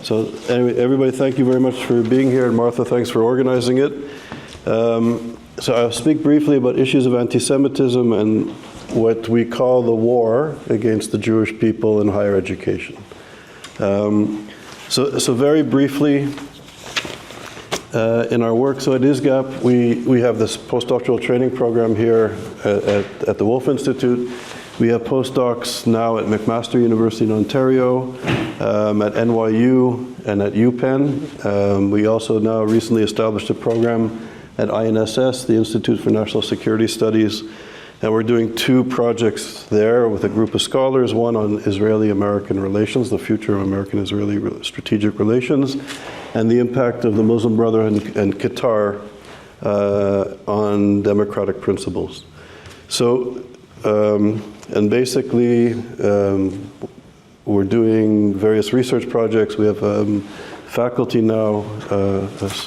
So anyway, everybody, thank you very much for being here, and Martha, thanks for organizing it. So I'll speak briefly about issues of anti-Semitism and what we call the war against the Jewish people in higher education. So very briefly, in our work, so at ISGAP, we have this postdoctoral training program here at the Wolf Institute. We have postdocs now at McMaster University in Ontario, at NYU, and at UPenn. We also now recently established a program at INSS, the Institute for National Security Studies, and we're doing 2 projects there with a group of scholars, one on Israeli-American relations, the future of American-Israeli strategic relations, and the impact of the Muslim Brotherhood and Qatar on democratic principles. So, and basically, we're doing various research projects. We have faculty now,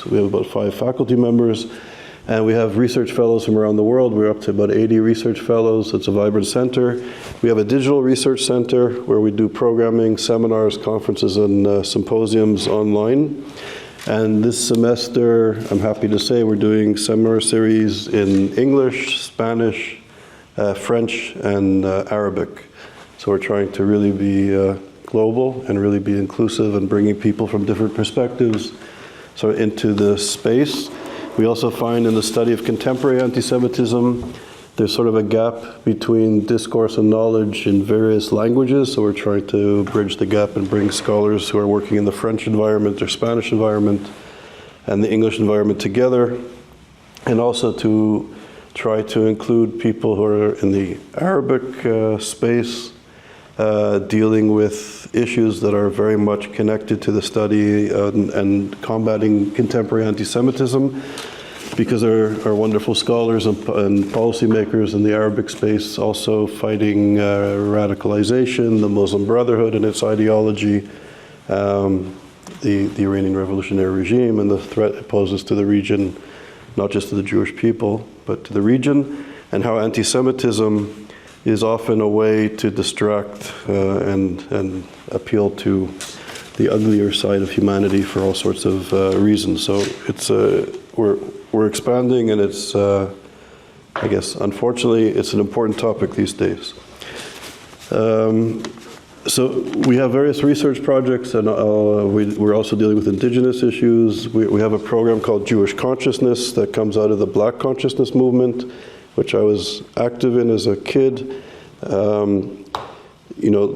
we have about 5 faculty members, and we have research fellows from around the world. We're up to about 80 research fellows. It's a vibrant center. We have a digital research center where we do programming, seminars, conferences, and symposiums online. And this semester, I'm happy to say, we're doing seminar series in English, Spanish, French, and Arabic. So we're trying to really be global and really be inclusive and bringing people from different perspectives sort of into the space. We also find in the study of contemporary anti-Semitism, there's sort of a gap between discourse and knowledge in various languages. So we're trying to bridge the gap and bring scholars who are working in the French environment or Spanish environment and the English environment together, and also to try to include people who are in the Arabic space, dealing with issues that are very much connected to the study and combating contemporary anti-Semitism, because there are wonderful scholars and policymakers in the Arabic space also fighting radicalization, the Muslim Brotherhood and its ideology, the Iranian revolutionary regime and the threat it poses to the region, not just to the Jewish people, but to the region, and how anti-Semitism is often a way to distract and appeal to the uglier side of humanity for all sorts of reasons. So it's we're expanding, and it's I guess unfortunately it's an important topic these days. So we have various research projects, and we're also dealing with indigenous issues. We have a program called Jewish Consciousness that comes out of the Black Consciousness movement, which I was active in as a kid. You know,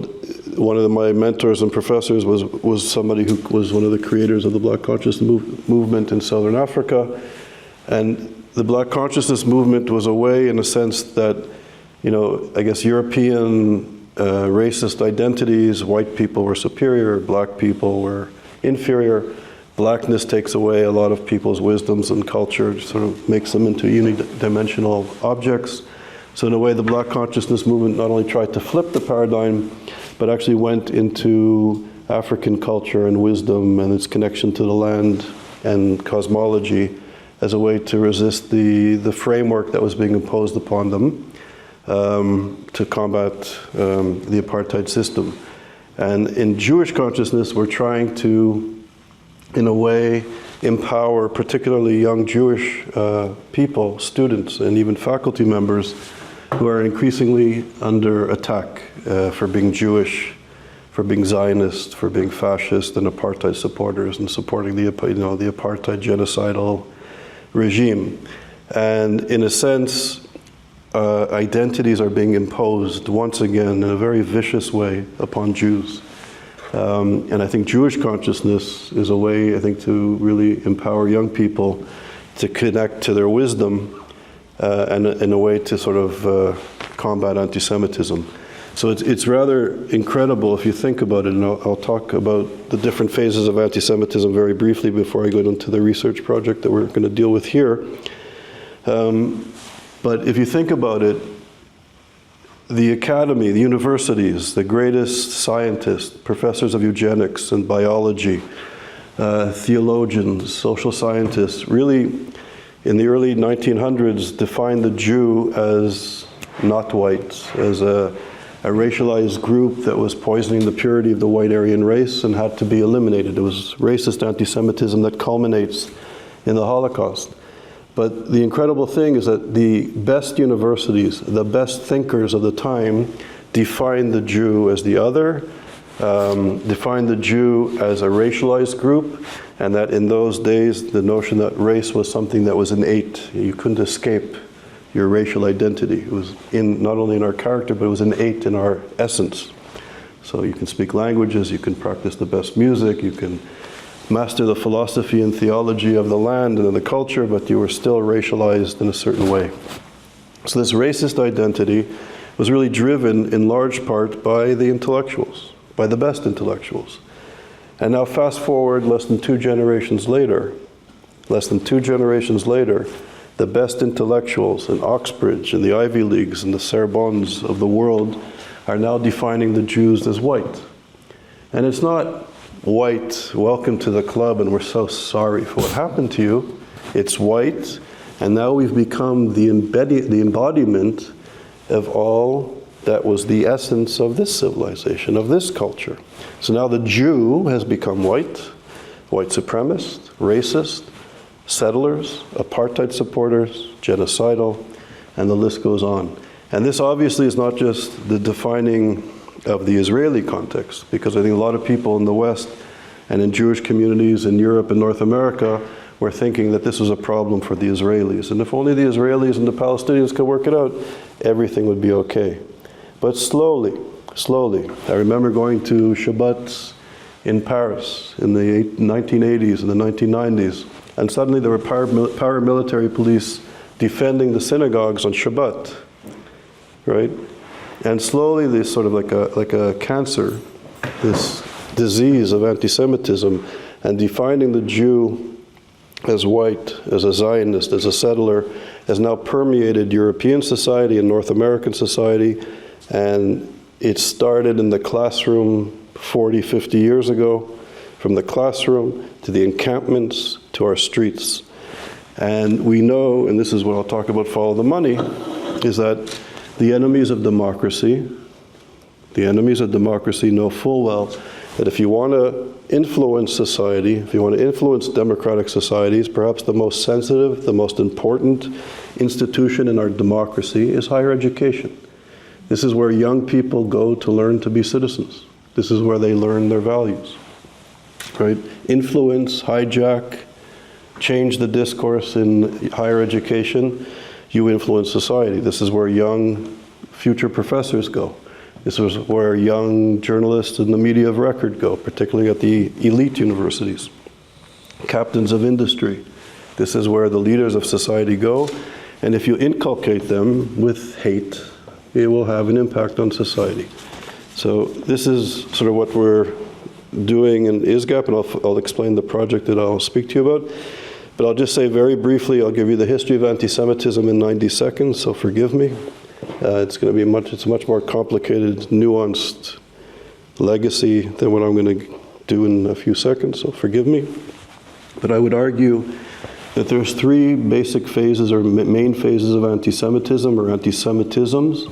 one of my mentors and professors was somebody who was one of the creators of the Black Consciousness movement in Southern Africa. And the Black Consciousness movement was a way, in a sense, that, you know, I guess European racist identities, white people were superior, black people were inferior. Blackness takes away a lot of people's wisdoms and culture, sort of makes them into unidimensional objects. So in a way, the Black Consciousness movement not only tried to flip the paradigm, but actually went into African culture and wisdom and its connection to the land and cosmology as a way to resist the framework that was being imposed upon them to combat the apartheid system. And in Jewish consciousness, we're trying to, in a way, empower particularly young Jewish people, students, and even faculty members who are increasingly under attack for being Jewish, for being Zionist, for being fascist and apartheid supporters and supporting the apartheid genocidal regime. And in a sense, identities are being imposed once again in a very vicious way upon Jews. And I think Jewish consciousness is a way, I think, to really empower young people to connect to their wisdom and in a way to sort of combat anti-Semitism. So it's rather incredible if you think about it, and I'll talk about the different phases of anti-Semitism very briefly before I go into the research project that we're going to deal with here. But if you think about it, the academy, the universities, the greatest scientists, professors of eugenics and biology, theologians, social scientists, really in the early 1900s defined the Jew as not white, as a a racialized group that was poisoning the purity of the white Aryan race and had to be eliminated. It was racist anti-Semitism that culminates in the Holocaust. But the incredible thing is that the best universities, the best thinkers of the time, defined the Jew as the other, defined the Jew as a racialized group, and that in those days the notion that race was something that was innate. You couldn't escape your racial identity. It was not only in our character, but it was innate in our essence. So you can speak languages, you can practice the best music, you can master the philosophy and theology of the land and the culture, but you were still racialized in a certain way. So this racist identity was really driven in large part by the intellectuals, by the best intellectuals. And now fast forward less than two generations later, the best intellectuals in Oxbridge and the Ivy Leagues and the Sorbonnes of the world are now defining the Jews as white. And it's not white, welcome to the club and we're so sorry for what happened to you. It's white, and now we've become the embodiment of all that was the essence of this civilization, of this culture. So now the Jew has become white supremacist, racist, settlers, apartheid supporters, genocidal, and the list goes on. And this obviously is not just the defining of the Israeli context, because I think a lot of people in the West and in Jewish communities in Europe and North America were thinking that this was a problem for the Israelis. And if only the Israelis and the Palestinians could work it out, everything would be okay. But slowly, I remember going to Shabbats in Paris in the 1980s and the 1990s, and suddenly there were paramilitary police defending the synagogues on Shabbat, right? And slowly this sort of like a cancer, this disease of anti-Semitism, and defining the Jew as white, as a Zionist, as a settler, has now permeated European society and North American society. And it started in the classroom 40, 50 years ago, from the classroom to the encampments to our streets. And we know, and this is what I'll talk about, follow the money, is that the enemies of democracy know full well that if you want to influence society, if you want to influence democratic societies, perhaps the most sensitive, the most important institution in our democracy is higher education. This is where young people go to learn to be citizens. This is where they learn their values, right? Influence, hijack, change the discourse in higher education, you influence society. This is where young future professors go. This is where young journalists in the media of record go, particularly at the elite universities. Captains of industry. This is where the leaders of society go. And if you inculcate them with hate, it will have an impact on society. So this is sort of what we're doing in ISGAP, and I'll explain the project that I'll speak to you about. But I'll just say very briefly, I'll give you the history of anti-Semitism in 90 seconds, so forgive me. It's going to be it's a much more complicated, nuanced legacy than what I'm going to do in a few seconds, so forgive me. But I would argue that there's three basic phases or main phases of anti-Semitism or anti-Semitisms.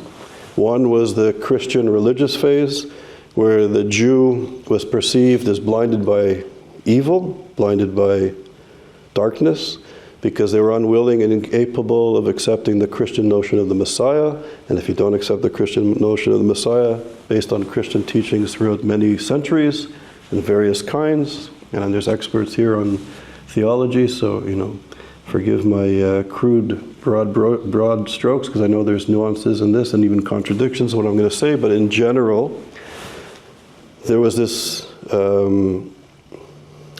One was the Christian religious phase, where the Jew was perceived as blinded by evil, blinded by darkness, because they were unwilling and incapable of accepting the Christian notion of the Messiah. And if you don't accept the Christian notion of the Messiah, based on Christian teachings throughout many centuries and various kinds, and there's experts here on theology, so, forgive my crude, broad strokes, because I know there's nuances in this and even contradictions in what I'm going to say, but in general, there was this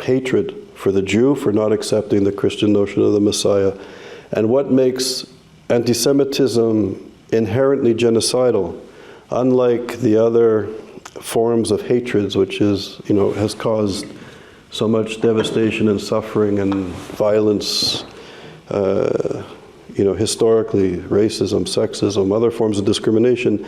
hatred for the Jew for not accepting the Christian notion of the Messiah. And what makes anti-Semitism inherently genocidal, unlike the other forms of hatreds, which is, has caused so much devastation and suffering and violence, historically, racism, sexism, other forms of discrimination.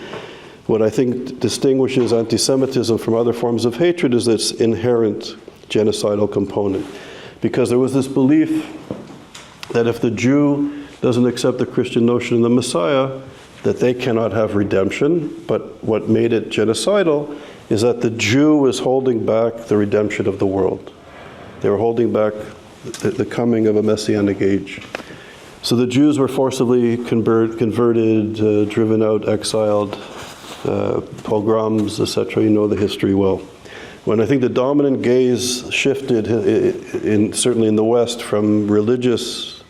What I think distinguishes anti-Semitism from other forms of hatred is its inherent genocidal component. Because there was this belief that if the Jew doesn't accept the Christian notion of the Messiah, that they cannot have redemption, but what made it genocidal is that the Jew was holding back the redemption of the world. They were holding back the coming of a messianic age. So the Jews were forcibly converted, driven out, exiled, pogroms, etc. You know the history well. When I think the dominant gaze shifted, certainly in the West, from religious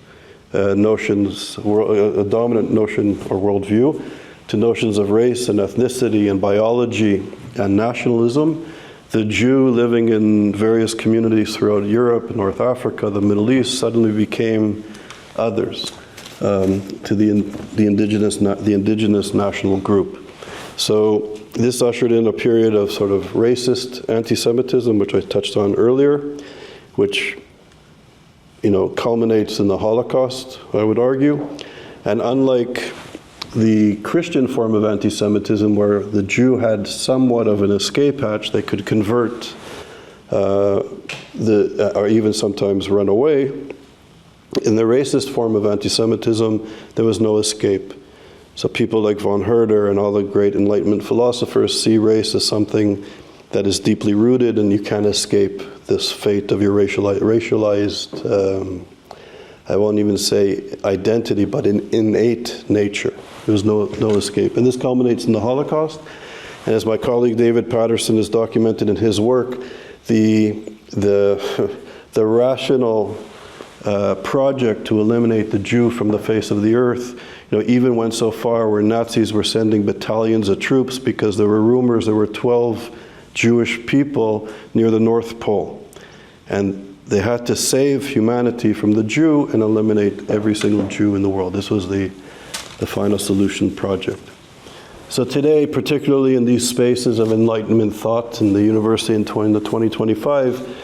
notions, a dominant notion or worldview, to notions of race and ethnicity and biology and nationalism, the Jew living in various communities throughout Europe, North Africa, the Middle East, suddenly became others to the indigenous national group. So this ushered in a period of sort of racist anti-Semitism, which I touched on earlier, which culminates in the Holocaust, I would argue. And unlike the Christian form of anti-Semitism, where the Jew had somewhat of an escape hatch, they could convert or even sometimes run away. In the racist form of anti-Semitism, there was no escape. So people like von Herder and all the great Enlightenment philosophers see race as something that is deeply rooted, and you can't escape this fate of your racialized, I won't even say identity, but innate nature. There's no escape. And this culminates in the Holocaust. And as my colleague David Patterson has documented in his work, the rational project to eliminate the Jew from the face of the earth, even went so far where Nazis were sending battalions of troops because there were rumors there were 12 Jewish people near the North Pole. And they had to save humanity from the Jew and eliminate every single Jew in the world. This was the final solution project. So today, particularly in these spaces of Enlightenment thought in the university in 2025,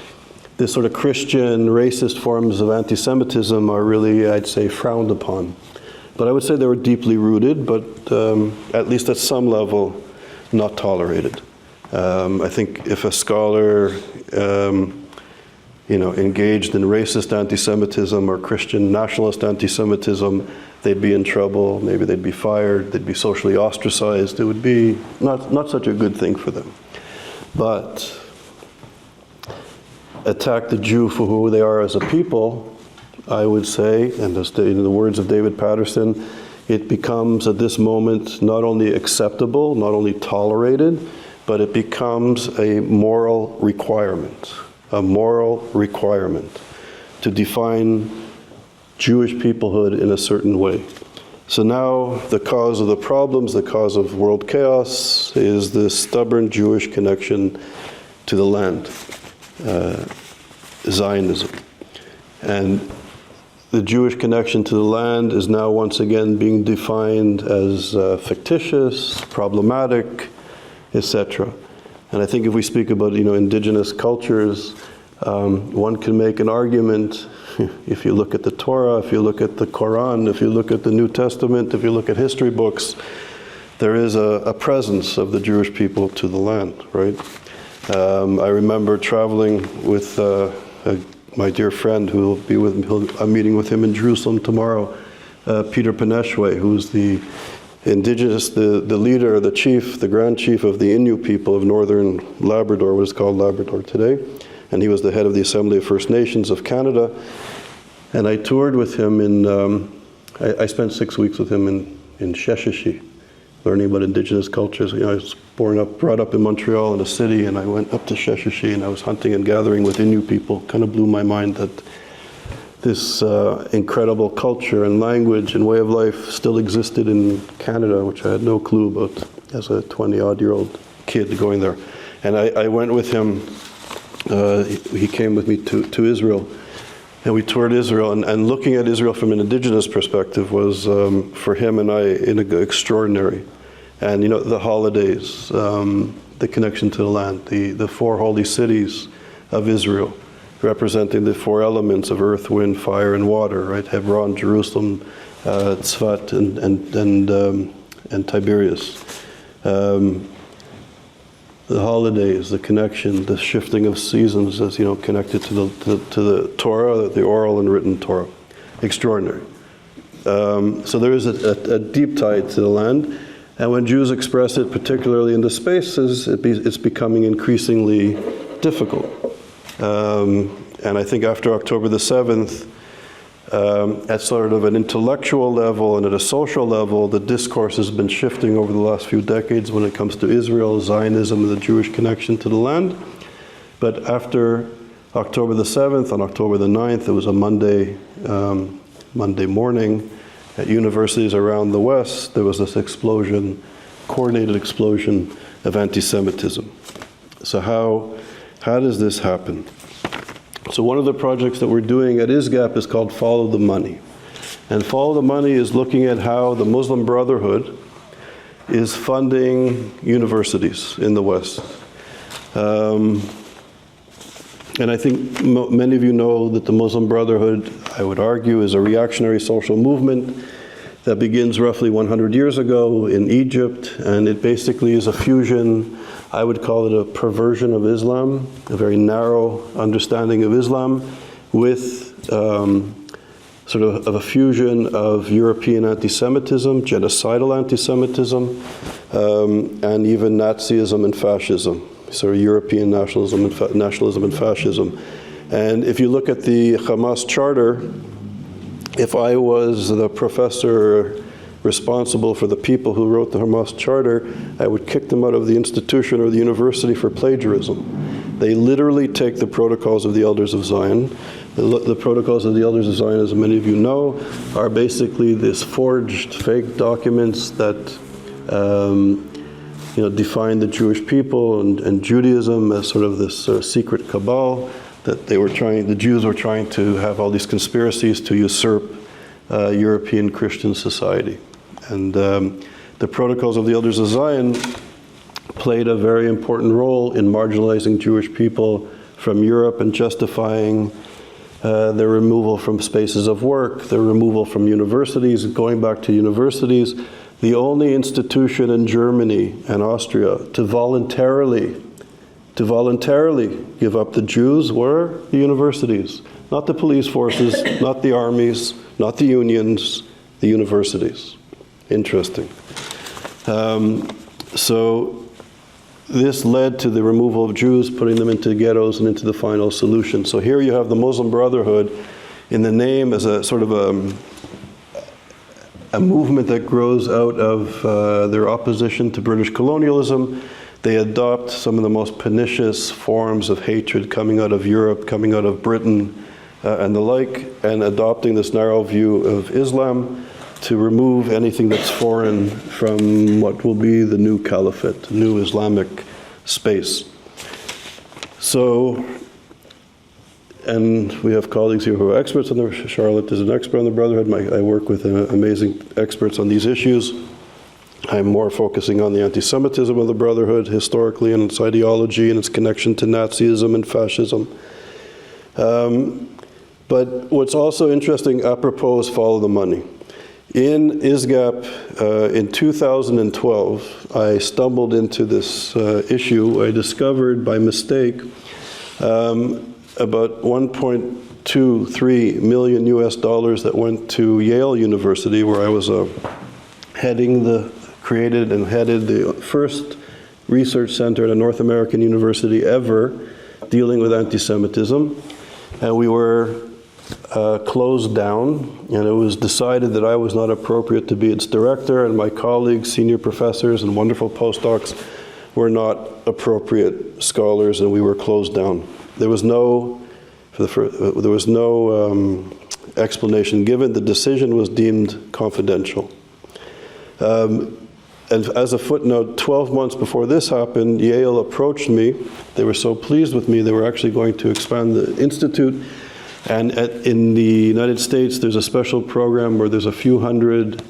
this sort of Christian racist forms of anti-Semitism are really, I'd say, frowned upon. But I would say they were deeply rooted, but at least at some level, not tolerated. I think if a scholar, engaged in racist anti-Semitism or Christian nationalist anti-Semitism, they'd be in trouble. Maybe they'd be fired. They'd be socially ostracized. It would be not such a good thing for them. But attack the Jew for who they are as a people, I would say, and in the words of David Patterson, it becomes at this moment not only acceptable, not only tolerated, but it becomes a moral requirement to define Jewish peoplehood in a certain way. So now the cause of the problems, the cause of world chaos, is the stubborn Jewish connection to the land, Zionism. And the Jewish connection to the land is now once again being defined as fictitious, problematic, etc. And I think if we speak about indigenous cultures, one can make an argument. If you look at the Torah, if you look at the Quran, if you look at the New Testament, if you look at history books, there is a presence of the Jewish people to the land, right? I remember traveling with my dear friend who will be with me. I'm meeting with him in Jerusalem tomorrow, Peter Peneshwe, who's the indigenous, the leader, the chief, the grand chief of the Innu people of northern Labrador, what is called Labrador today. And he was the head of the Assembly of First Nations of Canada. And I toured with him I spent 6 weeks with him in Sheshatshiu, learning about indigenous cultures. I was brought up in Montreal in a city, and I went up to Sheshatshiu and I was hunting and gathering with Innu people. Kind of blew my mind that this incredible culture and language and way of life still existed in Canada, which I had no clue about as a 20-odd-year-old kid going there. And I went with him. He came with me to Israel, and we toured Israel. And looking at Israel from an indigenous perspective was, for him and I, extraordinary. And the holidays, the connection to the land, the four holy cities of Israel, representing the four elements of earth, wind, fire, and water, right? Hebron, Jerusalem, Tzfat, and Tiberias. The holidays, the connection, the shifting of seasons, as connected to the Torah, the oral and written Torah, extraordinary. So there is a deep tie to the land. And when Jews express it, particularly in the spaces, it's becoming increasingly difficult. And I think after October the 7th, at sort of an intellectual level and at a social level, the discourse has been shifting over the last few decades when it comes to Israel, Zionism, and the Jewish connection to the land. But after October the 7th, on October the 9th, it was a Monday morning, at universities around the West, there was this explosion, coordinated explosion of anti-Semitism. So how does this happen? So one of the projects that we're doing at ISGAP is called Follow the Money. And Follow the Money is looking at how the Muslim Brotherhood is funding universities in the West. And I think many of you know that the Muslim Brotherhood, I would argue, is a reactionary social movement that begins roughly 100 years ago in Egypt, and it basically is a fusion, I would call it a perversion of Islam, a very narrow understanding of Islam, with sort of a fusion of European anti-Semitism, genocidal anti-Semitism, and even Nazism and fascism. So European nationalism and fascism. And if you look at the Hamas charter, if I was the professor responsible for the people who wrote the Hamas charter, I would kick them out of the institution or the university for plagiarism. They literally take the protocols of the Elders of Zion. The protocols of the Elders of Zion, as many of you know, are basically this forged fake documents that define the Jewish people and Judaism as sort of this secret cabal that the Jews were trying to have all these conspiracies to usurp European Christian society. And the protocols of the Elders of Zion played a very important role in marginalizing Jewish people from Europe and justifying their removal from spaces of work, their removal from universities, going back to universities. The only institution in Germany and Austria to voluntarily give up the Jews were the universities. Not the police forces, not the armies, not the unions, the universities. Interesting. So this led to the removal of Jews, putting them into ghettos and into the final solution. So here you have the Muslim Brotherhood in the name as a sort of a movement that grows out of their opposition to British colonialism. They adopt some of the most pernicious forms of hatred coming out of Europe, coming out of Britain, and the like, and adopting this narrow view of Islam to remove anything that's foreign from what will be the new caliphate, new Islamic space. So, and we have colleagues here who are experts on the, Charlotte is an expert on the Brotherhood. I work with amazing experts on these issues. I'm more focusing on the anti-Semitism of the Brotherhood historically and its ideology and its connection to Nazism and fascism. But what's also interesting, apropos, is Follow the Money. In ISGAP, in 2012, I stumbled into this issue. I discovered by mistake about $1.23 million that went to Yale University, where I was created and headed the first research center at a North American university ever dealing with anti-Semitism. And we were closed down, and it was decided that I was not appropriate to be its director, and my colleagues, senior professors and wonderful postdocs were not appropriate scholars, and we were closed down. There was no explanation given. The decision was deemed confidential. And as a footnote, 12 months before this happened, Yale approached me. They were so pleased with me, they were actually going to expand the institute. And in the United States, there's a special program where there's a few hundred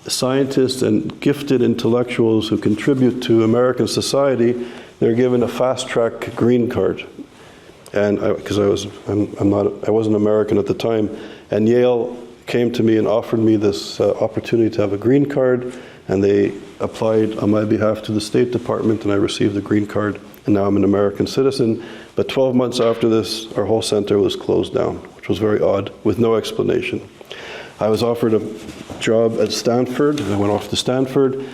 scientists and gifted intellectuals who contribute to American society. They're given a fast-track green card. And because I wasn't American at the time, and Yale came to me and offered me this opportunity to have a green card, and they applied on my behalf to the State Department, and I received the green card, and now I'm an American citizen. But 12 months after this, our whole center was closed down, which was very odd, with no explanation. I was offered a job at Stanford, and I went off to Stanford,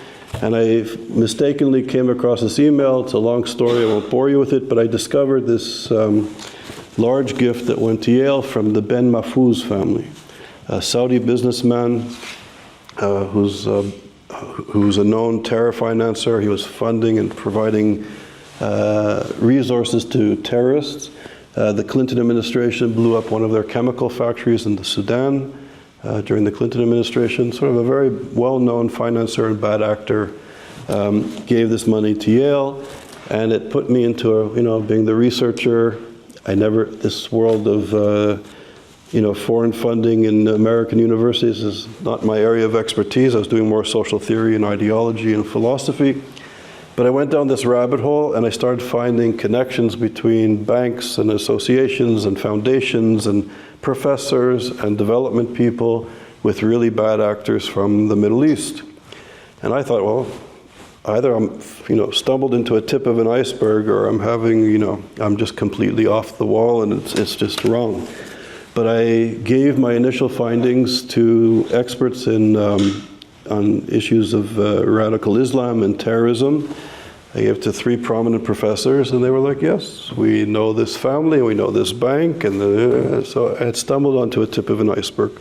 and I mistakenly came across this email. It's a long story, I won't bore you with it, but I discovered this large gift that went to Yale from the Ben Mahfouz family, a Saudi businessman who's a known terror financer. He was funding and providing resources to terrorists. The Clinton administration blew up one of their chemical factories in the Sudan during the Clinton administration. Sort of a very well-known financer and bad actor gave this money to Yale, and it put me into being the researcher. This world of foreign funding in American universities is not my area of expertise. I was doing more social theory and ideology and philosophy. But I went down this rabbit hole and I started finding connections between banks and associations and foundations and professors and development people with really bad actors from the Middle East. And I thought, well, either I'm stumbled into a tip of an iceberg, or I'm just completely off the wall and it's just wrong. But I gave my initial findings to experts on issues of radical Islam and terrorism. I gave it to 3 prominent professors, and they were like, yes, we know this family, we know this bank, and so I had stumbled onto a tip of an iceberg.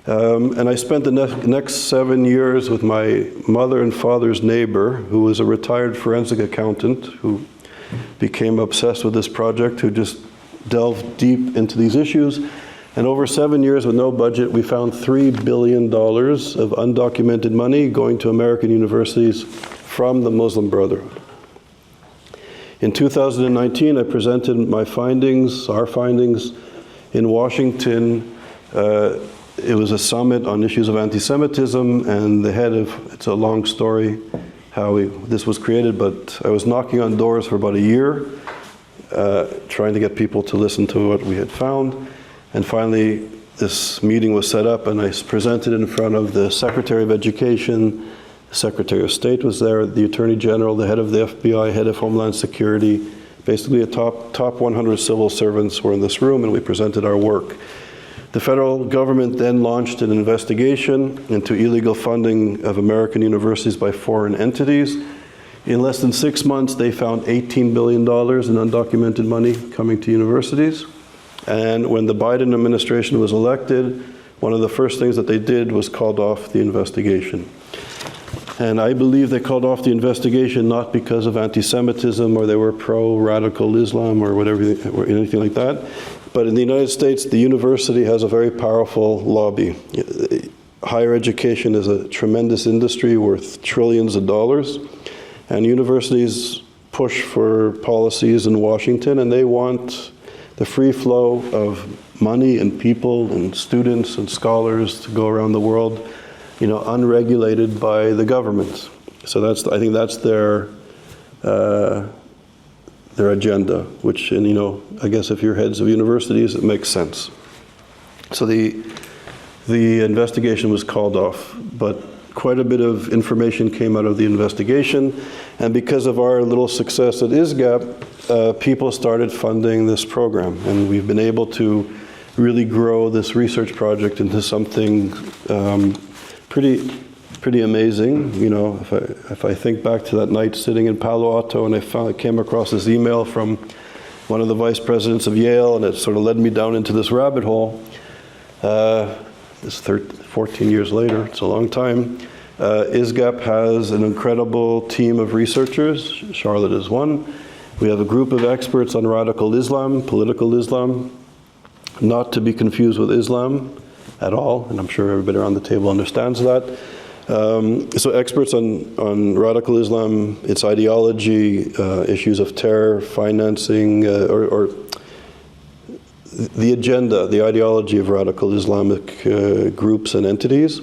And I spent the next 7 years with my mother and father's neighbor, who was a retired forensic accountant, who became obsessed with this project, who just delved deep into these issues. And over 7 years with no budget, we found $3 billion of undocumented money going to American universities from the Muslim Brotherhood. In 2019, I presented our findings, in Washington. It was a summit on issues of anti-Semitism, and it's a long story how this was created, but I was knocking on doors for about a year, trying to get people to listen to what we had found. And finally, this meeting was set up, and I presented in front of the Secretary of Education. The Secretary of State was there, the Attorney General, the head of the FBI, head of Homeland Security. Basically, the top 100 civil servants were in this room, and we presented our work. The federal government then launched an investigation into illegal funding of American universities by foreign entities. In less than 6 months, they found $18 billion in undocumented money coming to universities. And when the Biden administration was elected, one of the first things that they did was called off the investigation. And I believe they called off the investigation not because of anti-Semitism or they were pro-radical Islam or whatever, or anything like that. But in the United States, the university has a very powerful lobby. Higher education is a tremendous industry worth trillions of dollars. And universities push for policies in Washington, and they want the free flow of money and people and students and scholars to go around the world, unregulated by the government. So I think that's their agenda, which, I guess if you're heads of universities, it makes sense. So the investigation was called off, but quite a bit of information came out of the investigation, and because of our little success at ISGAP, people started funding this program, and we've been able to really grow this research project into something pretty amazing. If I think back to that night sitting in Palo Alto, and I came across this email from one of the vice presidents of Yale, and it sort of led me down into this rabbit hole. 14 years later, it's a long time. ISGAP has an incredible team of researchers. Charlotte is one. We have a group of experts on radical Islam, political Islam, not to be confused with Islam at all, and I'm sure everybody around the table understands that. So experts on radical Islam, its ideology, issues of terror, financing, or the agenda, the ideology of radical Islamic groups and entities.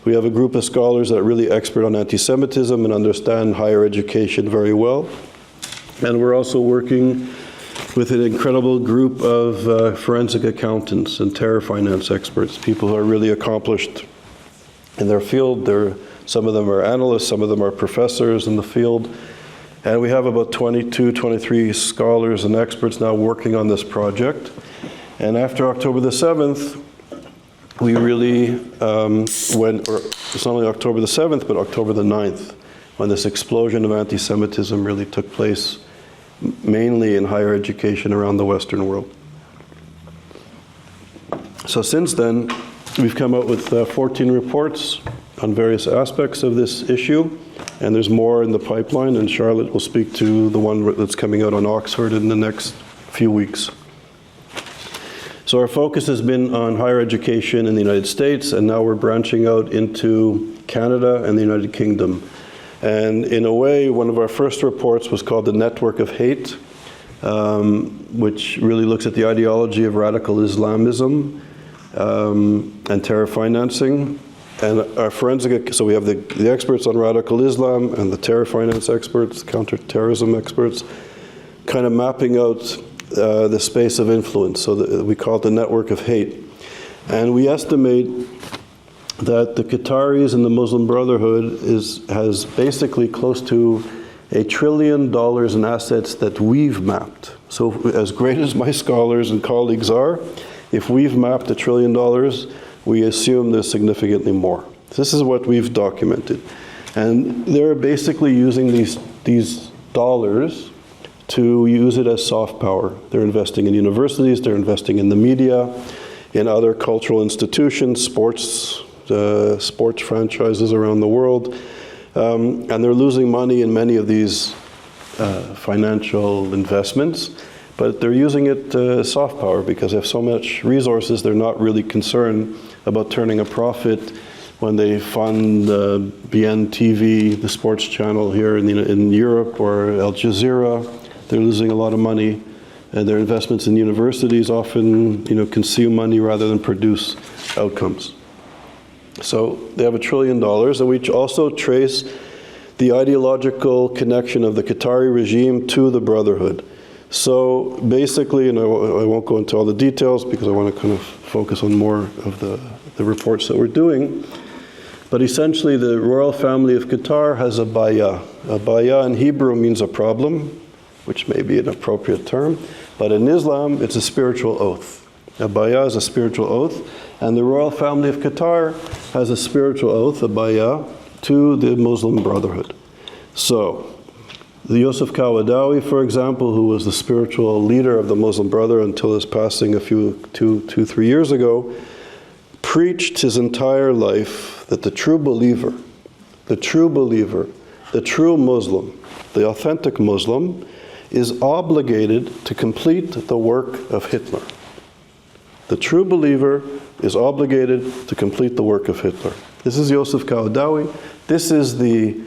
We have a group of scholars that are really expert on anti-Semitism and understand higher education very well. And we're also working with an incredible group of forensic accountants and terror finance experts, people who are really accomplished in their field. Some of them are analysts, some of them are professors in the field. And we have about 22, 23 scholars and experts now working on this project. And after October the 7th, we really went, or it's not only October the 7th, but October the 9th, when this explosion of anti-Semitism really took place, mainly in higher education around the Western world. So since then, we've come out with 14 reports on various aspects of this issue, and there's more in the pipeline, and Charlotte will speak to the one that's coming out on Oxford in the next few weeks. So our focus has been on higher education in the United States, and now we're branching out into Canada and the United Kingdom. And in a way, one of our first reports was called The Network of Hate, which really looks at the ideology of radical Islamism and terror financing. And our forensic, so we have the experts on radical Islam and the terror finance experts, counterterrorism experts, kind of mapping out the space of influence. So we call it the network of hate. And we estimate that the Qataris and the Muslim Brotherhood has basically close to $1 trillion in assets that we've mapped. So as great as my scholars and colleagues are, if we've mapped $1 trillion, we assume there's significantly more. This is what we've documented. And they're basically using these dollars to use it as soft power. They're investing in universities, they're investing in the media, in other cultural institutions, sports franchises around the world, and they're losing money in many of these financial investments, but they're using it soft power because they have so much resources. They're not really concerned about turning a profit when they fund BN TV, the sports channel here in Europe, or Al Jazeera. They're losing a lot of money, and their investments in universities often, consume money rather than produce outcomes. So they have $1 trillion, and we also trace the ideological connection of the Qatari regime to the Brotherhood. So basically, and I won't go into all the details because I want to kind of focus on more of the reports that we're doing, but essentially the royal family of Qatar has a bayah. A bayah in Hebrew means a problem, which may be an appropriate term, but in Islam it's a spiritual oath. A bayah is a spiritual oath, and the royal family of Qatar has a spiritual oath, a bayah, to the Muslim Brotherhood. So, the Yusuf Kawadawi, for example, who was the spiritual leader of the Muslim Brotherhood until his passing 3 years ago, preached his entire life that the true believer, the true Muslim, the authentic Muslim, is obligated to complete the work of Hitler. The true believer is obligated to complete the work of Hitler. This is Yusuf Kawadawi. This is the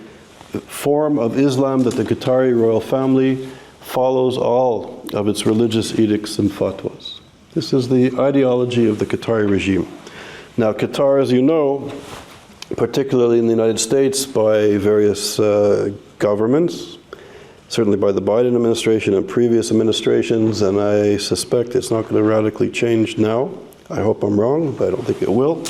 form of Islam that the Qatari royal family follows all of its religious edicts and fatwas. This is the ideology of the Qatari regime. Now, Qatar, as you know, particularly in the United States, by various governments, certainly by the Biden administration and previous administrations, and I suspect it's not going to radically change now. I hope I'm wrong, but I don't think it will.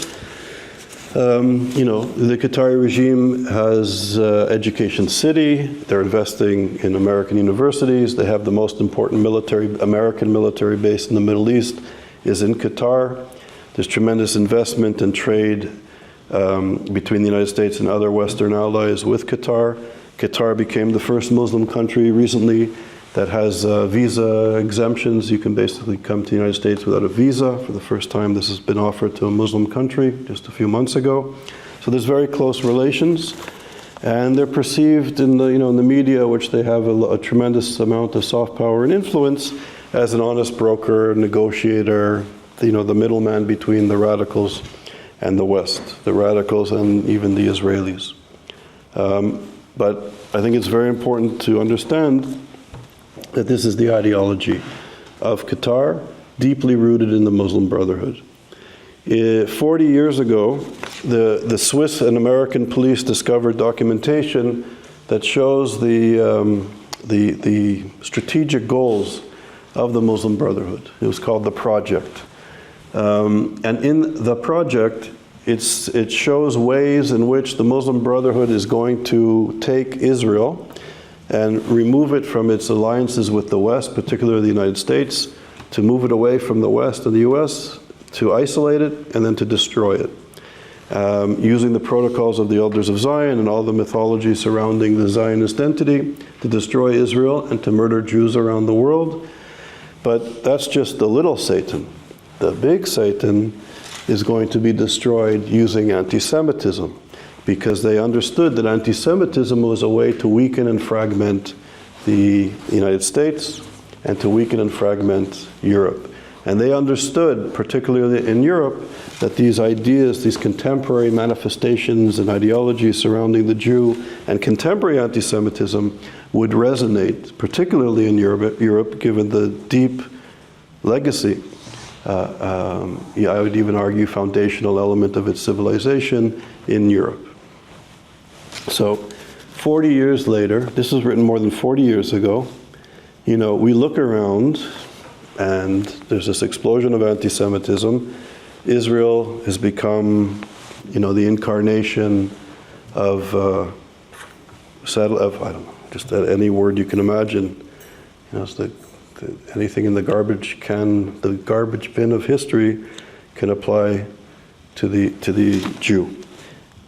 The Qatari regime has Education City. They're investing in American universities. They have the most important American military base in the Middle East is in Qatar. There's tremendous investment and trade between the United States and other Western allies with Qatar. Qatar became the first Muslim country recently that has visa exemptions. You can basically come to the United States without a visa. For the first time, this has been offered to a Muslim country just a few months ago. So there's very close relations, and they're perceived in the media, which they have a tremendous amount of soft power and influence, as an honest broker, negotiator, the middleman between the radicals and the West, the radicals and even the Israelis. But I think it's very important to understand that this is the ideology of Qatar, deeply rooted in the Muslim Brotherhood. 40 years ago, the Swiss and American police discovered documentation that shows the strategic goals of the Muslim Brotherhood. It was called the Project. And in the Project, it shows ways in which the Muslim Brotherhood is going to take Israel and remove it from its alliances with the West, particularly the United States, to move it away from the West and the US, to isolate it, and then to destroy it. Using the protocols of the Elders of Zion and all the mythology surrounding the Zionist entity to destroy Israel and to murder Jews around the world. But that's just the little Satan. The big Satan is going to be destroyed using anti-Semitism, because they understood that anti-Semitism was a way to weaken and fragment the United States and to weaken and fragment Europe. And they understood, particularly in Europe, that these ideas, these contemporary manifestations and ideologies surrounding the Jew and contemporary anti-Semitism would resonate, particularly in Europe, given the deep legacy, I would even argue foundational element of its civilization in Europe. So 40 years later, this was written more than 40 years ago, we look around and there's this explosion of anti-Semitism. Israel has become, the incarnation of, I don't know, just any word you can imagine. It's anything in the garbage can, the garbage bin of history can apply to the Jew.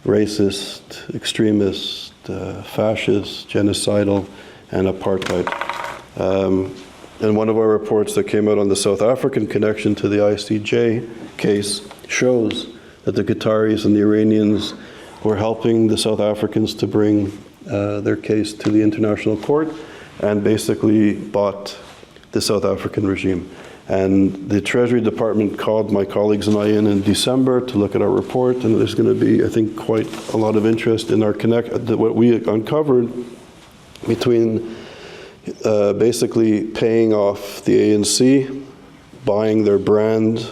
Racist, extremist, fascist, genocidal, and apartheid. And one of our reports that came out on the South African connection to the ICJ case shows that the Qataris and the Iranians were helping the South Africans to bring their case to the International Court and basically bought the South African regime. And the Treasury Department called my colleagues and I in December to look at our report, and there's going to be, I think, quite a lot of interest in our what we uncovered between basically paying off the ANC, buying their brand,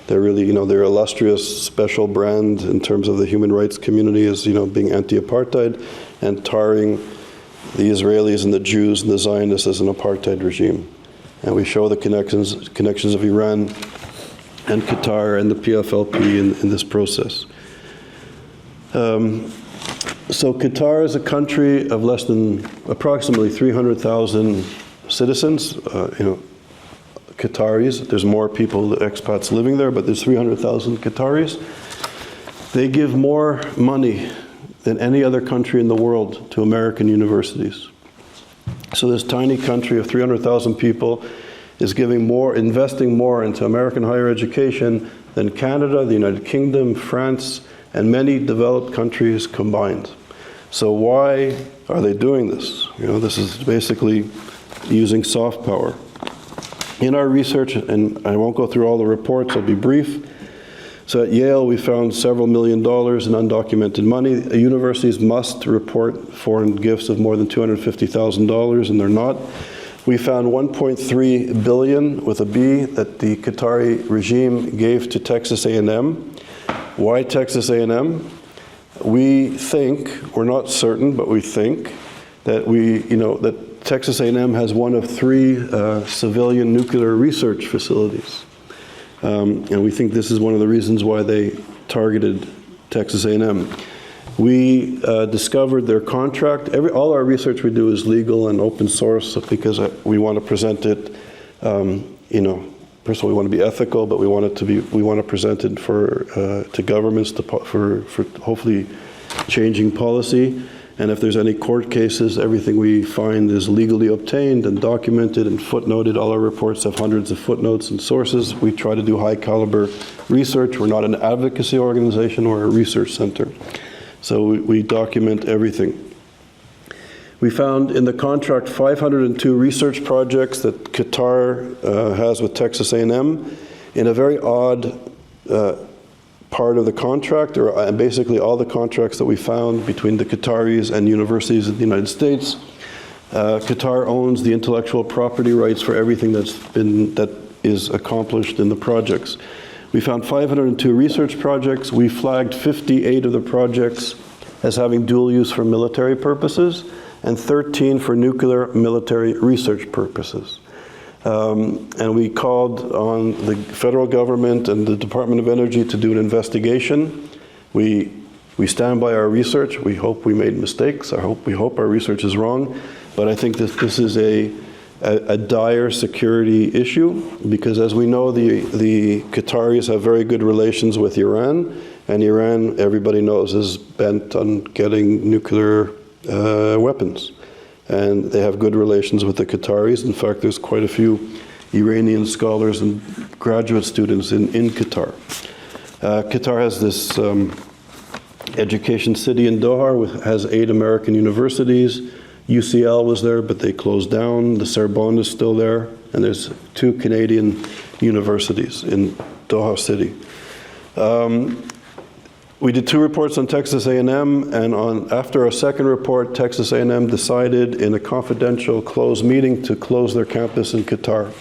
their really, their illustrious special brand in terms of the human rights community as, being anti-apartheid, and tarring the Israelis and the Jews and the Zionists as an apartheid regime. And we show the connections of Iran and Qatar and the PFLP in this process. So Qatar is a country of less than approximately 300,000 citizens, Qataris. There's more people, expats living there, but there's 300,000 Qataris. They give more money than any other country in the world to American universities. So this tiny country of 300,000 people is investing more into American higher education than Canada, the United Kingdom, France, and many developed countries combined. So why are they doing this? This is basically using soft power. In our research, and I won't go through all the reports, I'll be brief. So at Yale, we found several $1 million in undocumented money. Universities must report foreign gifts of more than $250,000, and they're not. We found $1.3 billion with a B that the Qatari regime gave to Texas A&M. Why Texas A&M? We think, we're not certain, but we think that that Texas A&M has one of 3 civilian nuclear research facilities. And we think this is one of the reasons why they targeted Texas A&M. We discovered their contract. All our research we do is legal and open source because we want to present it, first of all, we want to be ethical, but we want to present it to governments for hopefully changing policy. And if there's any court cases, everything we find is legally obtained and documented and footnoted. All our reports have hundreds of footnotes and sources. We try to do high caliber research. We're not an advocacy organization or a research center. So we document everything. We found in the contract 502 research projects that Qatar has with Texas A&M in a very odd part of the contract, or basically all the contracts that we found between the Qataris and universities in the United States. Qatar owns the intellectual property rights for everything that is accomplished in the projects. We found 502 research projects. We flagged 58 of the projects as having dual use for military purposes and 13 for nuclear military research purposes. And we called on the federal government and the Department of Energy to do an investigation. We stand by our research. We hope we made mistakes. We hope our research is wrong. But I think that this is a dire security issue, because as we know, the Qataris have very good relations with Iran, and Iran, everybody knows, is bent on getting nuclear weapons. And they have good relations with the Qataris. In fact, there's quite a few Iranian scholars and graduate students in Qatar. Qatar has this education city in Doha, has 8 American universities. UCL was there, but they closed down. The Sorbonne is still there. And there's 2 Canadian universities in Doha City. We did 2 reports on Texas A&M, and after our second report, Texas A&M decided in a confidential closed meeting to close their campus in Qatar,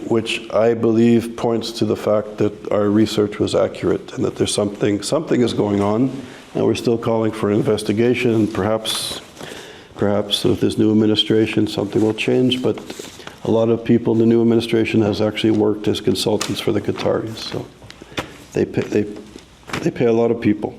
which I believe points to the fact that our research was accurate and that there's something is going on, and we're still calling for an investigation, and perhaps with this new administration something will change, but a lot of people in the new administration has actually worked as consultants for the Qataris, so they pay a lot of people.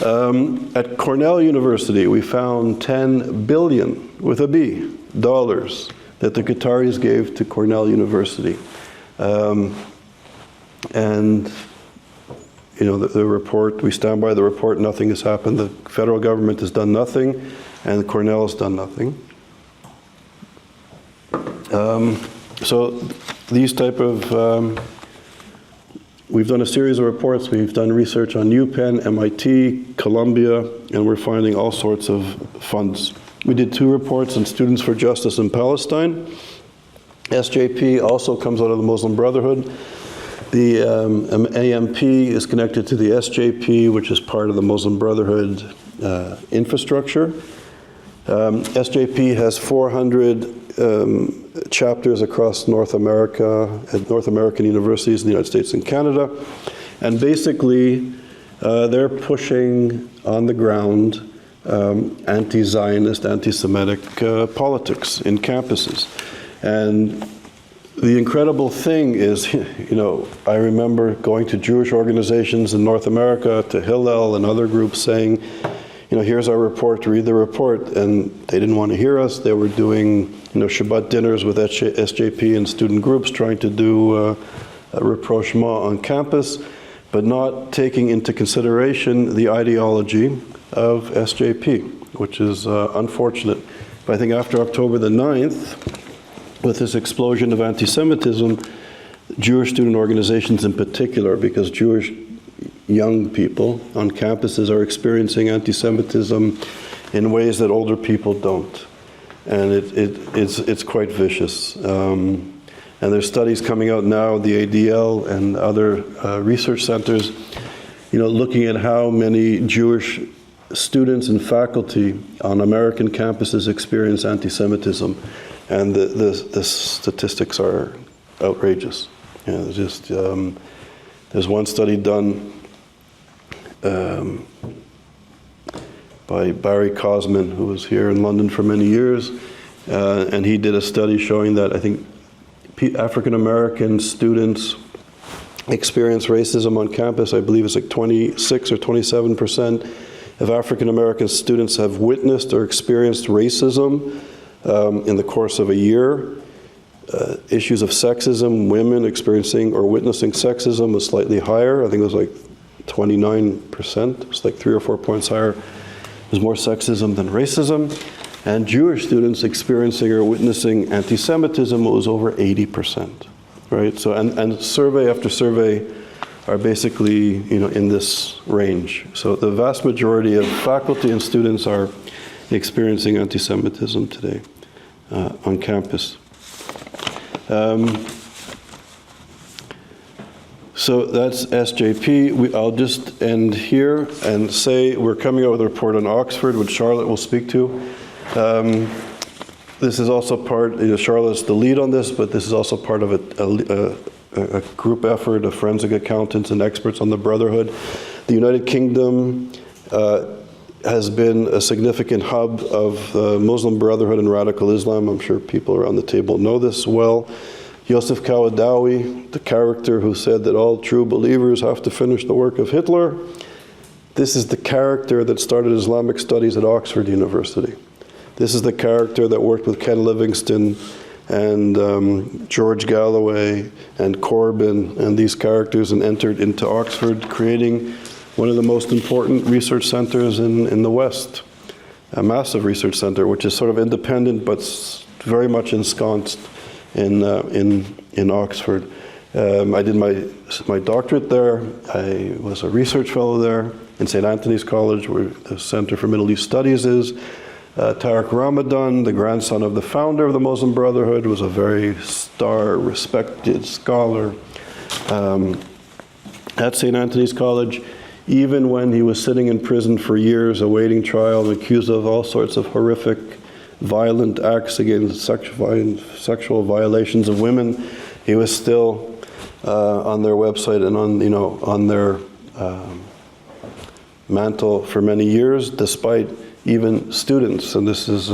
At Cornell University, we found $10 billion, with a B, dollars that the Qataris gave to Cornell University. And, you know, the report, we stand by the report, nothing has happened. The federal government has done nothing, and Cornell has done nothing. So these type of, we've done a series of reports. We've done research on UPenn, MIT, Columbia, and we're finding all sorts of funds. We did 2 reports on Students for Justice in Palestine. SJP also comes out of the Muslim Brotherhood. The AMP is connected to the SJP, which is part of the Muslim Brotherhood infrastructure. SJP has 400 chapters across North America, at North American universities in the United States and Canada. And basically, they're pushing on the ground anti-Zionist, anti-Semitic politics in campuses. And the incredible thing is, you know, I remember going to Jewish organizations in North America, to Hillel and other groups saying, you know, here's our report, read the report, and they didn't want to hear us. They were doing, you know, Shabbat dinners with SJP and student groups, trying to do a rapprochement on campus, but not taking into consideration the ideology of SJP, which is unfortunate. But I think after October the 9th, with this explosion of anti-Semitism, Jewish student organizations in particular, because Jewish young people on campuses are experiencing anti-Semitism in ways that older people don't. And it's quite vicious. And there's studies coming out now, the ADL and other research centers, you know, looking at how many Jewish students and faculty on American campuses experience anti-Semitism. And the statistics are outrageous. You know, there's just, there's one study done by Barry Cosman, who was here in London for many years, and he did a study showing that I think African American students experience racism on campus. I believe it's like 26 or 27% of African American students have witnessed or experienced racism in the course of a year. Issues of sexism, women experiencing or witnessing sexism was slightly higher. I think it was like 29%. It was like 3 or 4 points higher. There's more sexism than racism. And Jewish students experiencing or witnessing anti-Semitism was over 80%, right? So, and survey after survey are basically, you know, in this range. So the vast majority of faculty and students are experiencing anti-Semitism today on campus. So that's SJP. I'll just end here and say we're coming out with a report on Oxford, which Charlotte will speak to. This is also part, you know, Charlotte's the lead on this, but this is also part of a group effort of forensic accountants and experts on the Brotherhood. The United Kingdom has been a significant hub of the Muslim Brotherhood and radical Islam. I'm sure people around the table know this well. Yosef Kawadawi, the character who said that all true believers have to finish the work of Hitler, this is the character that started Islamic studies at Oxford University. This is the character that worked with Ken Livingstone and George Galloway and Corbyn and these characters, and entered into Oxford, creating one of the most important research centers in the West, a massive research center, which is sort of independent but very much ensconced in Oxford. I did my doctorate there. I was a research fellow there in St. Anthony's College, where the Center for Middle East Studies is. Tariq Ramadan, the grandson of the founder of the Muslim Brotherhood, was a very respected scholar at St. Anthony's College, even when he was sitting in prison for years awaiting trial and accused of all sorts of horrific, violent acts against sexual violations of women. He was still on their website and on their mantle for many years, despite even students, and this is,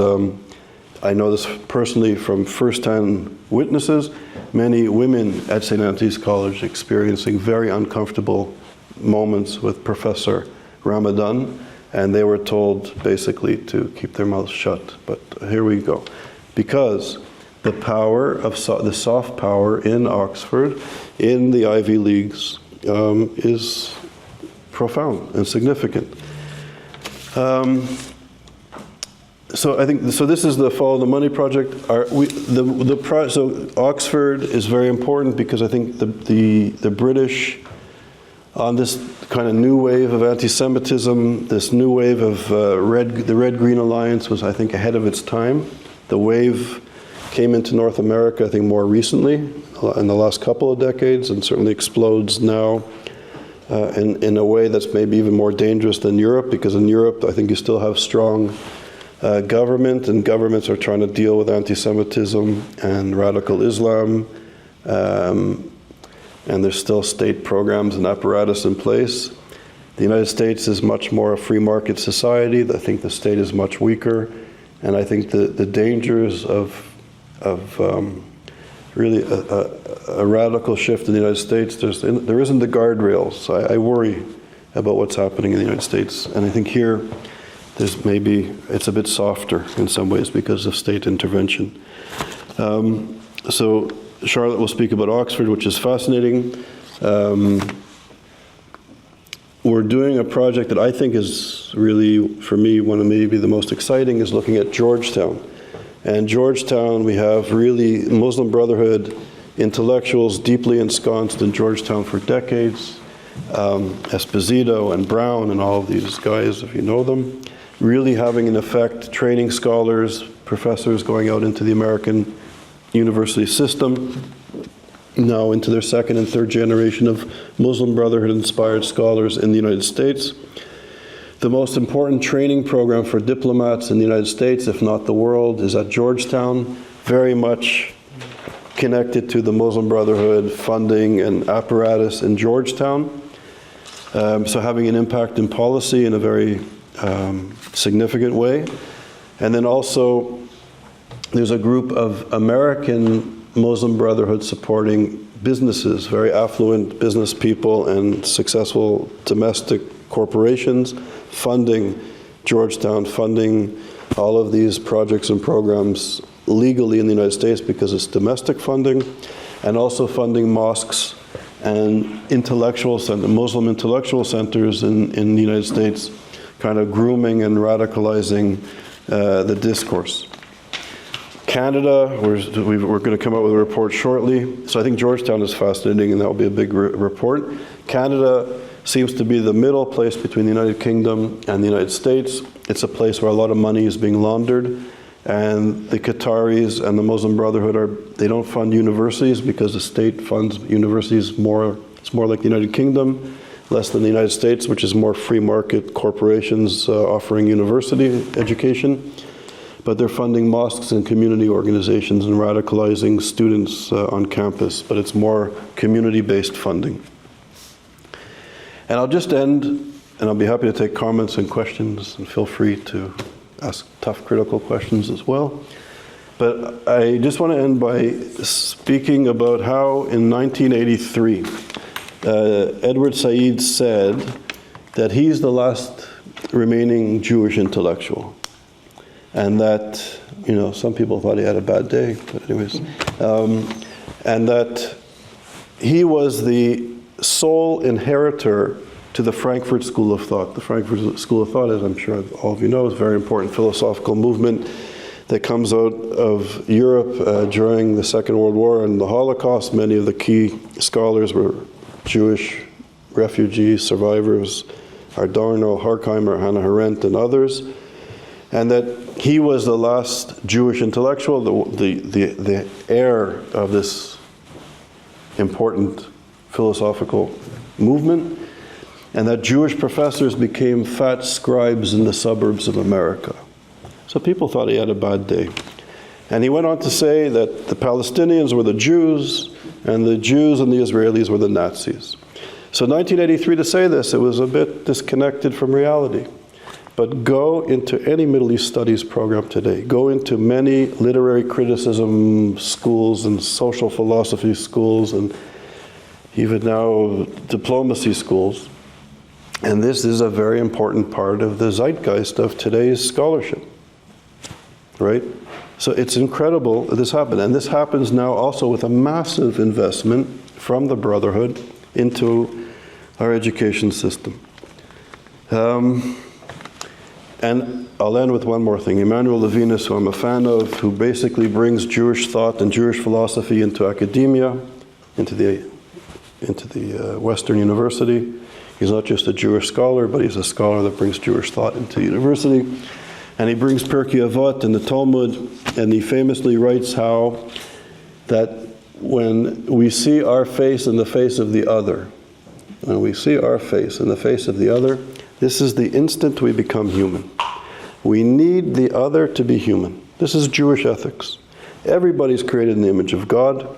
I know this personally from first-hand witnesses, many women at St. Anthony's College experiencing very uncomfortable moments with Professor Ramadan, and they were told basically to keep their mouths shut. But here we go. Because the power of the soft power in Oxford, in the Ivy Leagues, is profound and significant. So I think this is the Follow the Money project. So Oxford is very important because I think the British, on this kind of new wave of anti-Semitism, this new wave of the Red-Green Alliance was, I think, ahead of its time. The wave came into North America, I think, more recently, in the last couple of decades, and certainly explodes now in a way that's maybe even more dangerous than Europe, because in Europe, I think you still have strong government, and governments are trying to deal with anti-Semitism and radical Islam, and there's still state programs and apparatus in place. The United States is much more a free market society. I think the state is much weaker, and I think the dangers of really a radical shift in the United States, there isn't the guardrails. So I worry about what's happening in the United States, and I think here, it's a bit softer in some ways because of state intervention. So Charlotte will speak about Oxford, which is fascinating. We're doing a project that I think is really, for me, one of maybe the most exciting, is looking at Georgetown. And Georgetown, we have really Muslim Brotherhood intellectuals deeply ensconced in Georgetown for decades. Esposito and Brown and all of these guys, if you know them, really having an effect, training scholars, professors going out into the American university system, now into their second and third generation of Muslim Brotherhood-inspired scholars in the United States. The most important training program for diplomats in the United States, if not the world, is at Georgetown, very much connected to the Muslim Brotherhood funding and apparatus in Georgetown. So having an impact in policy in a very significant way. And then also, there's a group of American Muslim Brotherhood supporting businesses, very affluent business people and successful domestic corporations, funding Georgetown, funding all of these projects and programs legally in the United States because it's domestic funding, and also funding mosques and Muslim intellectual centers in the United States, kind of grooming and radicalizing the discourse. Canada, we're going to come out with a report shortly. So I think Georgetown is fascinating, and that will be a big report. Canada seems to be the middle place between the United Kingdom and the United States. It's a place where a lot of money is being laundered, and the Qataris and the Muslim Brotherhood they don't fund universities because the state funds universities more. It's more like the United Kingdom, less than the United States, which is more free market corporations offering university education. But they're funding mosques and community organizations and radicalizing students on campus, but it's more community-based funding. And I'll just end, and I'll be happy to take comments and questions, and feel free to ask tough, critical questions as well. But I just want to end by speaking about how in 1983, Edward Said said that he's the last remaining Jewish intellectual. and that, some people thought he had a bad day, but anyways, and that he was the sole inheritor to the Frankfurt School of Thought. The Frankfurt School of Thought, as I'm sure all of you know, is a very important philosophical movement that comes out of Europe during the Second World War and the Holocaust. Many of the key scholars were Jewish refugees, survivors, Adorno, Horkheimer, Hannah Arendt, and others, and that he was the last Jewish intellectual, the heir of this important philosophical movement, and that Jewish professors became fat scribes in the suburbs of America. So people thought he had a bad day. And he went on to say that the Palestinians were the Jews, and the Jews and the Israelis were the Nazis. So 1983, to say this, it was a bit disconnected from reality. But go into any Middle East studies program today. Go into many literary criticism schools and social philosophy schools and even now diplomacy schools. And this is a very important part of the zeitgeist of today's scholarship, right? So it's incredible that this happened. And this happens now also with a massive investment from the Brotherhood into our education system. And I'll end with one more thing. Emmanuel Levinas, who I'm a fan of, who basically brings Jewish thought and Jewish philosophy into academia, into the Western university. He's not just a Jewish scholar, but he's a scholar that brings Jewish thought into university. And he brings Pirkei Avot and the Talmud, and he famously writes how that when we see our face in the face of the other, when we see our face in the face of the other, this is the instant we become human. We need the other to be human. This is Jewish ethics. Everybody's created in the image of God.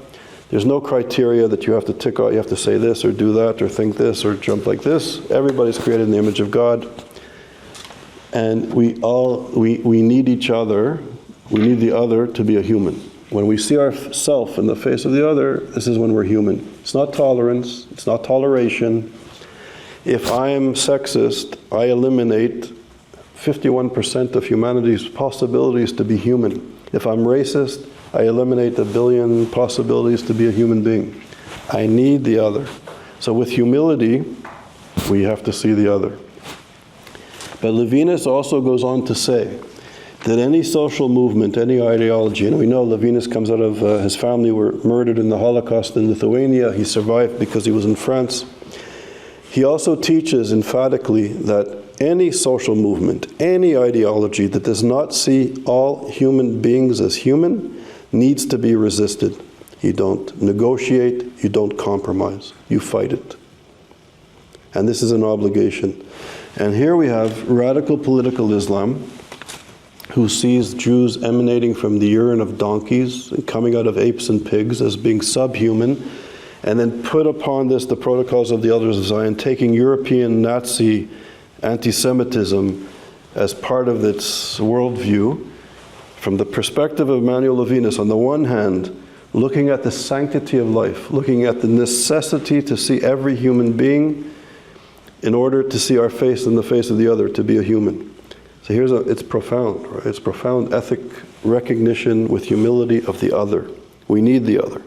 There's no criteria that you have to tick out, you have to say this or do that or think this or jump like this. Everybody's created in the image of God. And we need each other. We need the other to be a human. When we see ourselves in the face of the other, this is when we're human. It's not tolerance, it's not toleration. If I am sexist, I eliminate 51% of humanity's possibilities to be human. If I'm racist, I eliminate 1 billion possibilities to be a human being. I need the other. So with humility, we have to see the other. But Levinas also goes on to say that any social movement, any ideology, and we know Levinas comes out of, his family were murdered in the Holocaust in Lithuania. He survived because he was in France. He also teaches emphatically that any social movement, any ideology that does not see all human beings as human needs to be resisted. You don't negotiate, you don't compromise, you fight it. And this is an obligation. And here we have radical political Islam, who sees Jews emanating from the urine of donkeys and coming out of apes and pigs as being subhuman, and then put upon this the protocols of the Elders of Zion, taking European Nazi antisemitism as part of its worldview. From the perspective of Emmanuel Levinas, on the one hand, looking at the sanctity of life, looking at the necessity to see every human being in order to see our face in the face of the other, to be a human. So it's profound, right? It's profound ethic recognition with humility of the other. We need the other.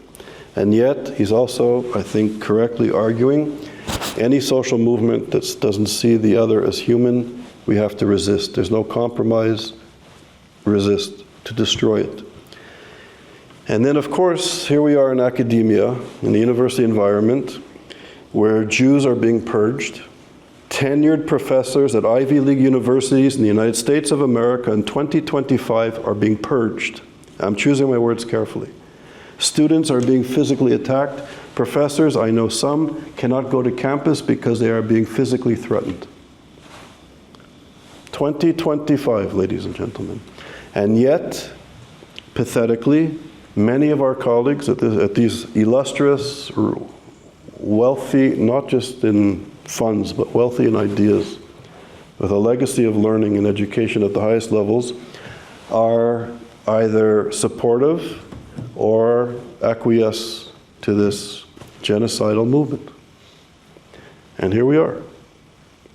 And yet, he's also, I think, correctly arguing, any social movement that doesn't see the other as human, we have to resist. There's no compromise. Resist, to destroy it. And then, of course, here we are in academia, in the university environment, where Jews are being purged. Tenured professors at Ivy League universities in the United States of America in 2025 are being purged. I'm choosing my words carefully. Students are being physically attacked. Professors, I know some, cannot go to campus because they are being physically threatened. 2025, ladies and gentlemen. And yet, pathetically, many of our colleagues at these illustrious, wealthy, not just in funds, but wealthy in ideas, with a legacy of learning and education at the highest levels, are either supportive or acquiesce to this genocidal movement. And here we are.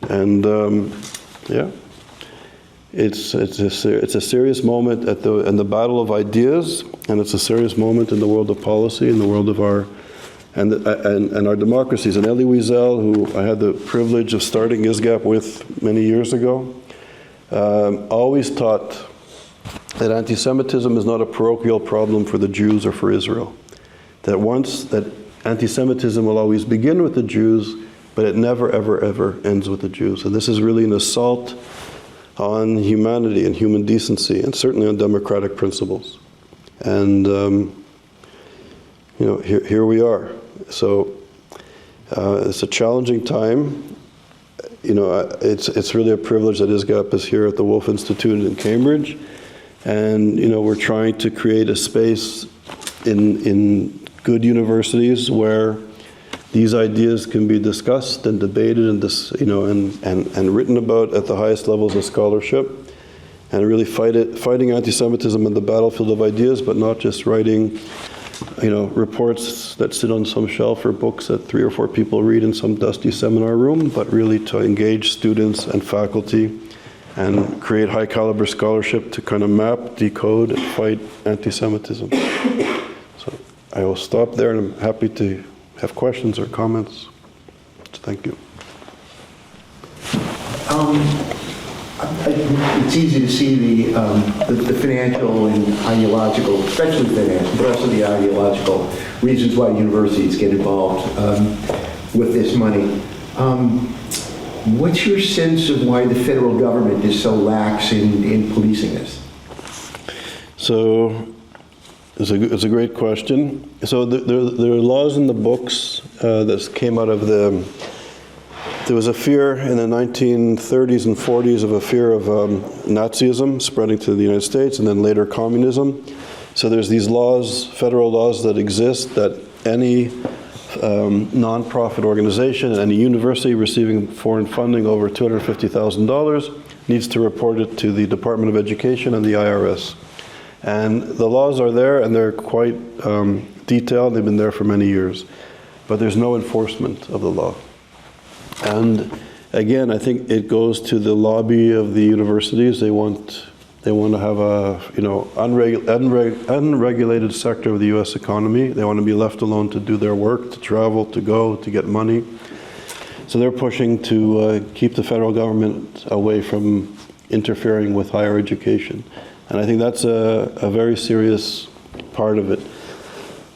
And it's a serious moment in the battle of ideas, and it's a serious moment in the world of policy, in the world of our democracies. And Elie Wiesel, who I had the privilege of starting ISGAP with many years ago, always taught that anti-Semitism is not a parochial problem for the Jews or for Israel. That anti-Semitism will always begin with the Jews, but it never, ever, ever ends with the Jews. And this is really an assault on humanity and human decency, and certainly on democratic principles. And here we are. So it's a challenging time. It's really a privilege that ISGAP is here at the Wolf Institute in Cambridge, and we're trying to create a space in good universities where these ideas can be discussed and debated and written about at the highest levels of scholarship, and really fighting anti-Semitism in the battlefield of ideas, but not just writing reports that sit on some shelf or books that 3 or 4 people read in some dusty seminar room, but really to engage students and faculty and create high caliber scholarship to kind of map, decode, and fight anti-Semitism. So I will stop there, and I'm happy to have questions or comments. So thank you. It's easy to see the financial and ideological, especially financial, but also the ideological reasons why universities get involved with this money. What's your sense of why the federal government is so lax in policing this? So it's a great question. So there are laws in the books that came out of there was a fear in the 1930s and 40s of a fear of Nazism spreading to the United States, and then later communism. So there's these laws, federal laws that exist, that any nonprofit organization and any university receiving foreign funding over $250,000 needs to report it to the Department of Education and the IRS. And the laws are there, and they're quite detailed. They've been there for many years. But there's no enforcement of the law. And again, I think it goes to the lobby of the universities. They want to have a unregulated sector of the U.S. economy. They want to be left alone to do their work, to travel, to go, to get money. So they're pushing to keep the federal government away from interfering with higher education. And I think that's a very serious part of it.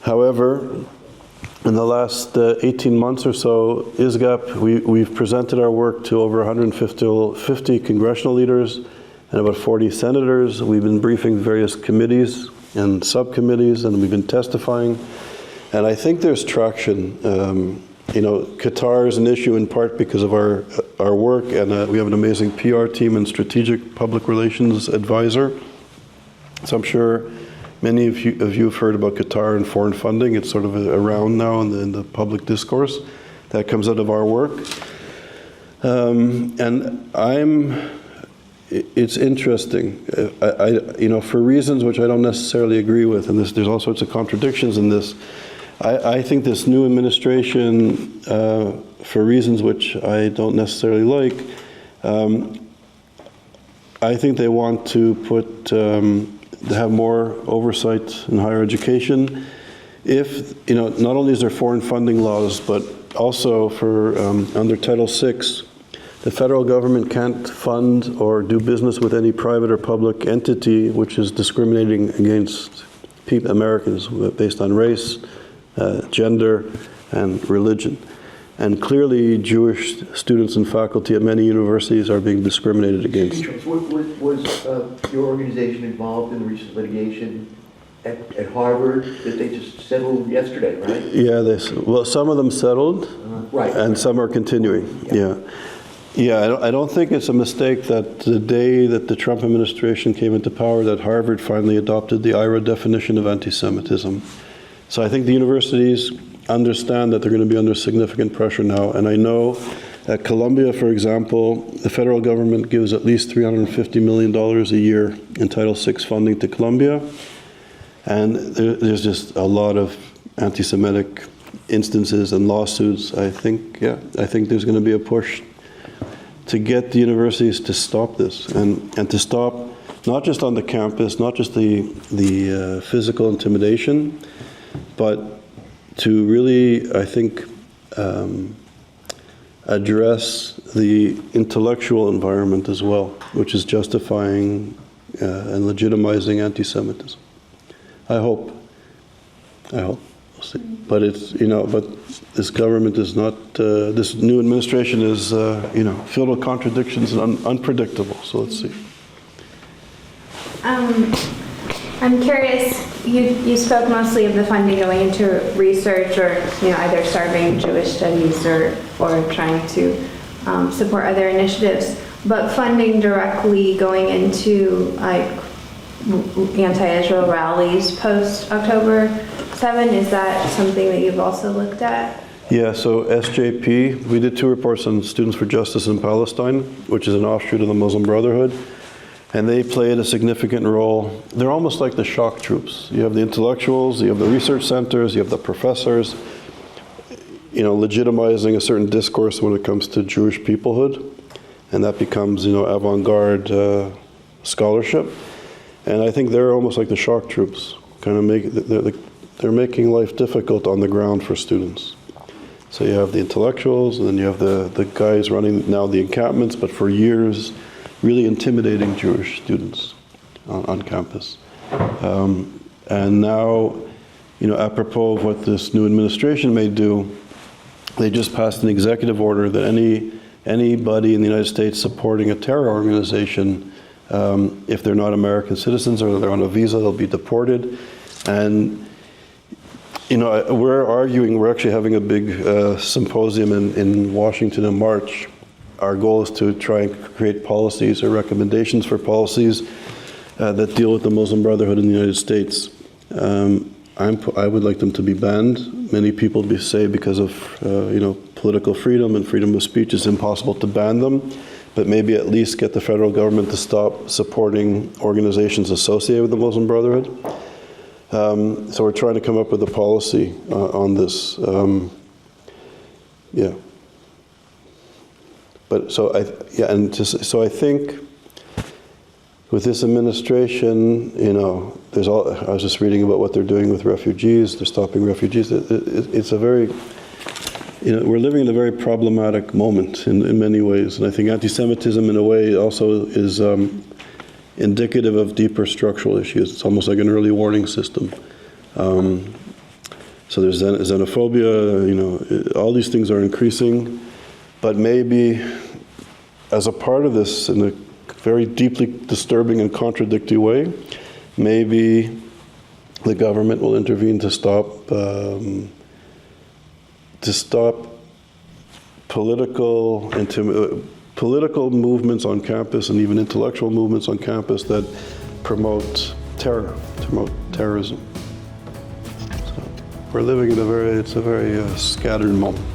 However, in the last 18 months or so, ISGAP, we've presented our work to over 150 congressional leaders and about 40 senators. We've been briefing various committees and subcommittees, and we've been testifying. And I think there's traction. Qatar is an issue in part because of our work, and we have an amazing PR team and strategic public relations advisor. So I'm sure many of you have heard about Qatar and foreign funding. It's sort of around now in the public discourse. That comes out of our work. It's interesting. For reasons which I don't necessarily agree with, and there's all sorts of contradictions in this, I think this new administration, for reasons which I don't necessarily like, I think they want to have more oversight in higher education. If, not only is there foreign funding laws, but also for under Title VI, the federal government can't fund or do business with any private or public entity which is discriminating against Americans based on race, gender, and religion. And clearly, Jewish students and faculty at many universities are being discriminated against. Was your organization involved in the recent litigation at Harvard that they just settled yesterday, right? Yeah, some of them settled, right, and some are continuing. Yeah, I don't think it's a mistake that the day that the Trump administration came into power, that Harvard finally adopted the IRA definition of anti-Semitism. So I think the universities understand that they're going to be under significant pressure now. And I know at Columbia, for example, the federal government gives at least $350 million a year in Title VI funding to Columbia. And there's just a lot of anti-Semitic instances and lawsuits. I think there's going to be a push to get the universities to stop this, and to stop not just on the campus, not just the physical intimidation, but to really, I think, address the intellectual environment as well, which is justifying and legitimizing anti-Semitism. I hope. We'll see. But it's, but this government is not, this new administration is, filled with contradictions and unpredictable. So let's see. I'm curious, you spoke mostly of the funding going into research or, either starving Jewish studies or trying to support other initiatives, but funding directly going into like anti-Israel rallies post-October 7, is that something that you've also looked at? Yeah, so SJP, we did 2 reports on Students for Justice in Palestine, which is an offshoot of the Muslim Brotherhood. And they played a significant role. They're almost like the shock troops. You have the intellectuals, you have the research centers, you have the professors, legitimizing a certain discourse when it comes to Jewish peoplehood. And that becomes, avant-garde scholarship. And I think they're almost like the shock troops, they're making life difficult on the ground for students. So you have the intellectuals, and then you have the guys running now the encampments, but for years, really intimidating Jewish students on campus. And now, apropos of what this new administration may do, they just passed an executive order that anybody in the United States supporting a terror organization, if they're not American citizens or they're on a visa, they'll be deported. And we're actually having a big symposium in Washington in March. Our goal is to try and create policies or recommendations for policies that deal with the Muslim Brotherhood in the United States. I would like them to be banned. Many people say because of political freedom and freedom of speech, it's impossible to ban them, but maybe at least get the federal government to stop supporting organizations associated with the Muslim Brotherhood. So we're trying to come up with a policy on this. But so I think with this administration, I was just reading about what they're doing with refugees. They're stopping refugees. It's a very, we're living in a very problematic moment in many ways. And I think anti-Semitism in a way also is indicative of deeper structural issues. It's almost like an early warning system. So there's xenophobia, all these things are increasing. But maybe as a part of this, in a very deeply disturbing and contradictory way, maybe the government will intervene to stop political movements on campus and even intellectual movements on campus that promote terrorism. So we're living in a very scattered moment.